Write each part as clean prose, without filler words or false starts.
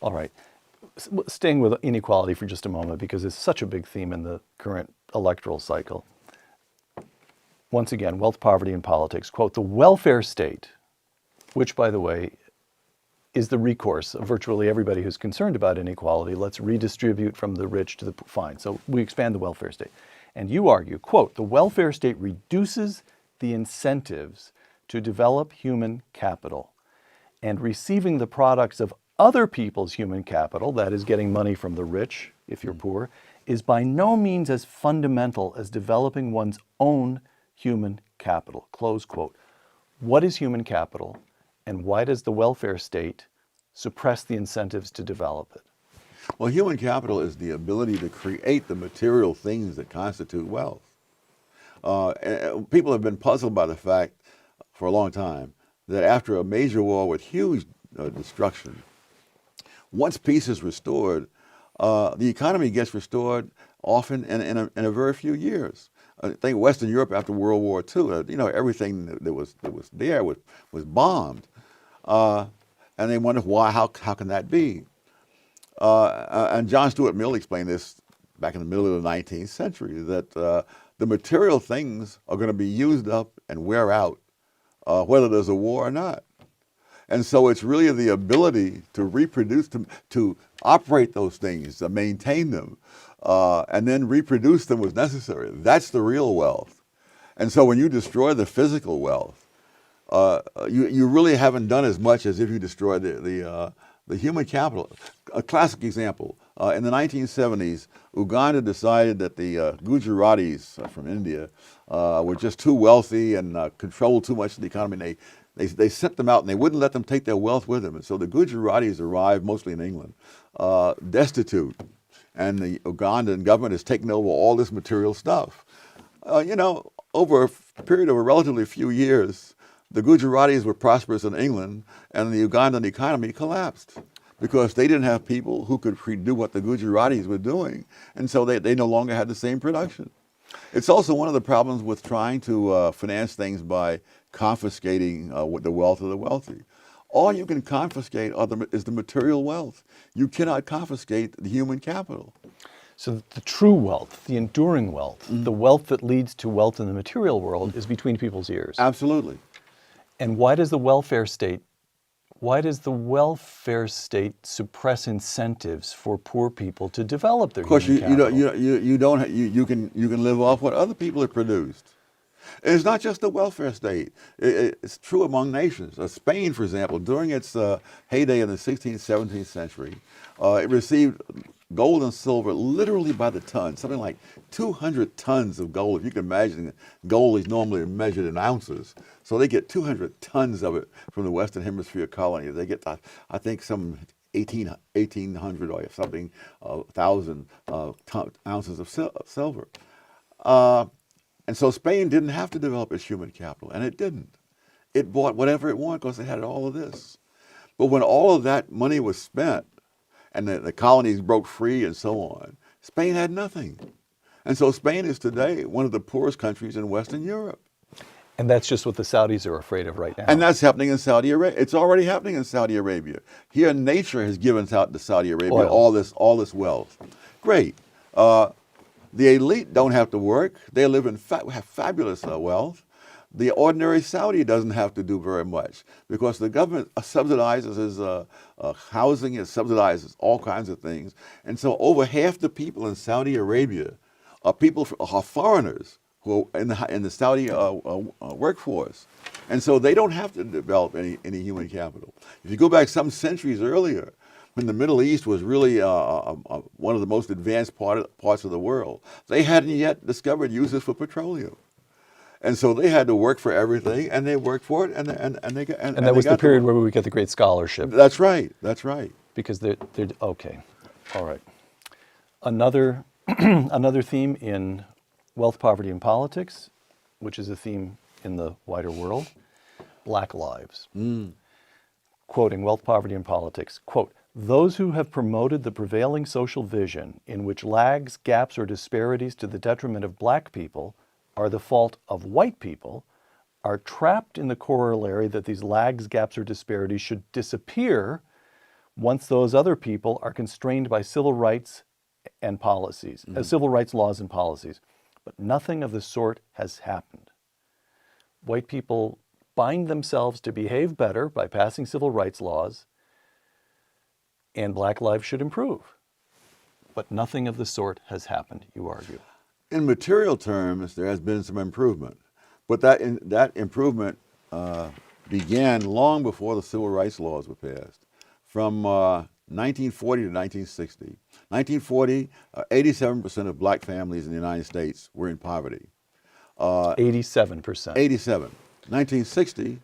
All right. Staying with inequality for just a moment, because it's such a big theme in the current electoral cycle. Once again, wealth, poverty, and politics. Quote, the welfare state, which, by the way, is the recourse of virtually everybody who's concerned about inequality. Let's redistribute from the rich to the poor. Fine. So we expand the welfare state. And you argue, quote, the welfare state reduces the incentives to develop human capital, and receiving the products of other people's human capital, that is getting money from the rich if you're poor, is by no means as fundamental as developing one's own human capital, close quote. What is human capital, and why does the welfare state suppress the incentives to develop it? Well, human capital is the ability to create the material things that constitute wealth. People have been puzzled by the fact for a long time that after a major war with huge destruction, once peace is restored, the economy gets restored often in a very few years. I think Western Europe after World War II, everything that was there was bombed, and they wonder why. How can that be? And John Stuart Mill explained this back in the middle of the 19th century, that the material things are going to be used up and wear out, whether there's a war or not. And so it's really the ability to reproduce, to operate those things, to maintain them, and then reproduce them was necessary. That's the real wealth. And so when you destroy the physical wealth, you really haven't done as much as if you destroy the human capital. A classic example, in the 1970s, Uganda decided that the Gujaratis from India were just too wealthy and controlled too much of the economy. And they sent them out, and they wouldn't let them take their wealth with them. And so the Gujaratis arrived, mostly in England, destitute. And the Ugandan government has taken over all this material stuff. Over a period of a relatively few years, the Gujaratis were prosperous in England, and the Ugandan economy collapsed because they didn't have people who could do what the Gujaratis were doing, and so they no longer had the same production. It's also one of the problems with trying to finance things by confiscating the wealth of the wealthy. All you can confiscate is the material wealth. You cannot confiscate the human capital. So the true wealth, the enduring wealth, the wealth that leads to wealth in the material world is between people's ears. Absolutely. And why does the welfare state suppress incentives for poor people to develop their human capital? Of course, you can live off what other people have produced. It's not just the welfare state. It's true among nations. Spain, for example, during its heyday in the 16th, 17th century, it received gold and silver literally by the ton, something like 200 tons of gold. If you can imagine, gold is normally measured in ounces. So they get 200 tons of it from the Western Hemisphere colony. They get, I think, some 1,800 or something, 1,000 ounces of silver. And so Spain didn't have to develop its human capital, and it didn't. It bought whatever it wanted because it had all of this. But when all of that money was spent and the colonies broke free and so on, Spain had nothing. And so Spain is today one of the poorest countries in Western Europe. And that's just what the Saudis are afraid of right now. And that's happening in Saudi Arabia. It's already happening in Saudi Arabia. Here, nature has given out to Saudi Arabia all this wealth. Great. The elite don't have to work. They live in have fabulous wealth. The ordinary Saudi doesn't have to do very much because the government subsidizes his housing, it subsidizes all kinds of things. And so over half the people in Saudi Arabia are foreigners who are in the Saudi workforce. And so they don't have to develop any human capital. If you go back some centuries earlier, when the Middle East was really one of the most advanced parts of the world, they hadn't yet discovered uses for petroleum. And so they had to work for everything, and they worked for it, and that was the period where we get the great scholarship. That's right. That's right. Because they're okay, all right. Another another theme in wealth, poverty, and politics, which is a theme in the wider world, Black lives. Quoting Wealth, Poverty, and Politics, quote, those who have promoted the prevailing social vision in which lags, gaps, or disparities to the detriment of black people are the fault of white people are trapped in the corollary that these lags, gaps, or disparities should disappear once those other people are constrained by civil rights and policies, civil rights laws and policies. But nothing of the sort has happened. White people bind themselves to behave better by passing civil rights laws, and black lives should improve. But nothing of the sort has happened, you argue. In material terms, there has been some improvement, but that improvement began long before the civil rights laws were passed. From 1940 to 1960. 1940, 87% of black families in the United States were in poverty. 87%. 87. 1960,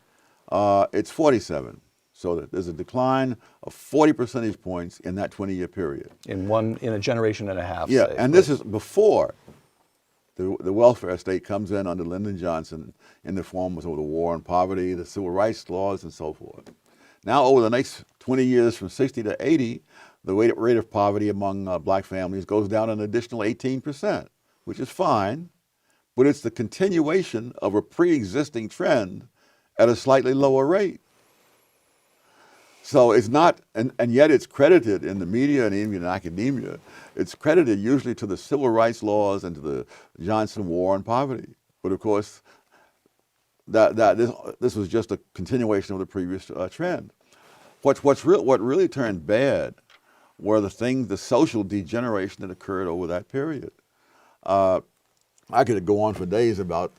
it's 47. So there's a decline of 40 percentage points in that 20-year period. In a generation and a half. Yeah, say, and this is before the welfare state comes in under Lyndon Johnson in the form of the war on poverty, the civil rights laws, and so forth. Now, over the next 20 years, from 60 to 80, the rate of poverty among black families goes down an additional 18%, which is fine, but it's the continuation of a pre-existing trend at a slightly lower rate. So it's not, and yet it's credited in the media and even in academia, it's credited usually to the civil rights laws and to the Johnson War on poverty. But of course, this was just a continuation of the previous trend. What really turned bad were the social degeneration that occurred over that period. I could go on for days about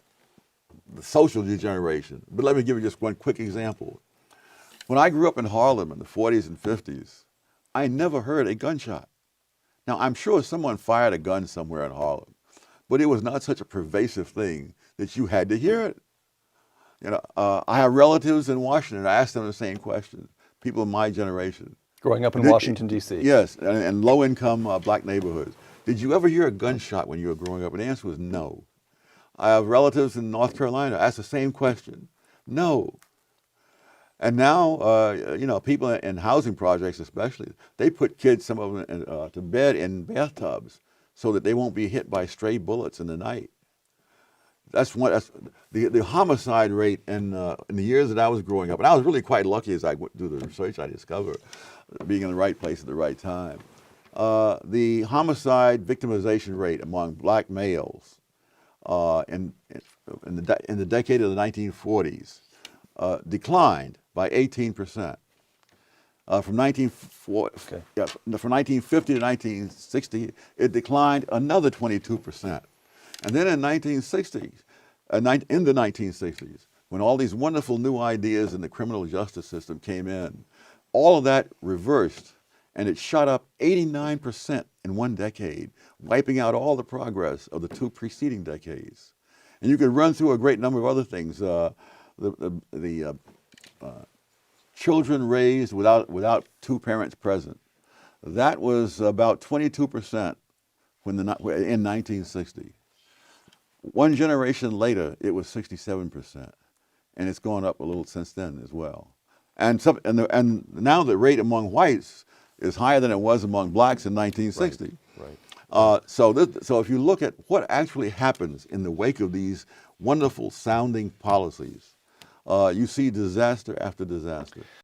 the social degeneration, but let me give you just one quick example. When I grew up in Harlem in the 40s and 50s, I never heard a gunshot. Now, I'm sure someone fired a gun somewhere in Harlem, but it was not such a pervasive thing that you had to hear it. You know, I have relatives in Washington. I asked them the same question. People in my generation. Growing up in Washington, D.C. Yes, and low-income black neighborhoods. Did you ever hear a gunshot when you were growing up? And the answer was no. I have relatives in North Carolina. I asked the same question. No. And now, you know, people in housing projects especially, they put kids, some of them, to bed in bathtubs so that they won't be hit by stray bullets in the night. That's the homicide rate in the years that I was growing up, and I was really quite lucky as I went through the research I discovered, being in the right place at the right time. The homicide victimization rate among black males in the decade of the 1940s declined by 18%. From 1950 to 1960, it declined another 22%. And then in the 1960s, when all these wonderful new ideas in the criminal justice system came in, all of that reversed, and it shot up 89% in one decade, wiping out all the progress of the two preceding decades. And you could run through a great number of other things. Children raised without two parents present. That was about 22% in 1960. One generation later, it was 67%, and it's gone up a little since then as well. And now the rate among whites is higher than it was among blacks in 1960. Right. So if you look at what actually happens in the wake of these wonderful sounding policies, you see disaster after disaster.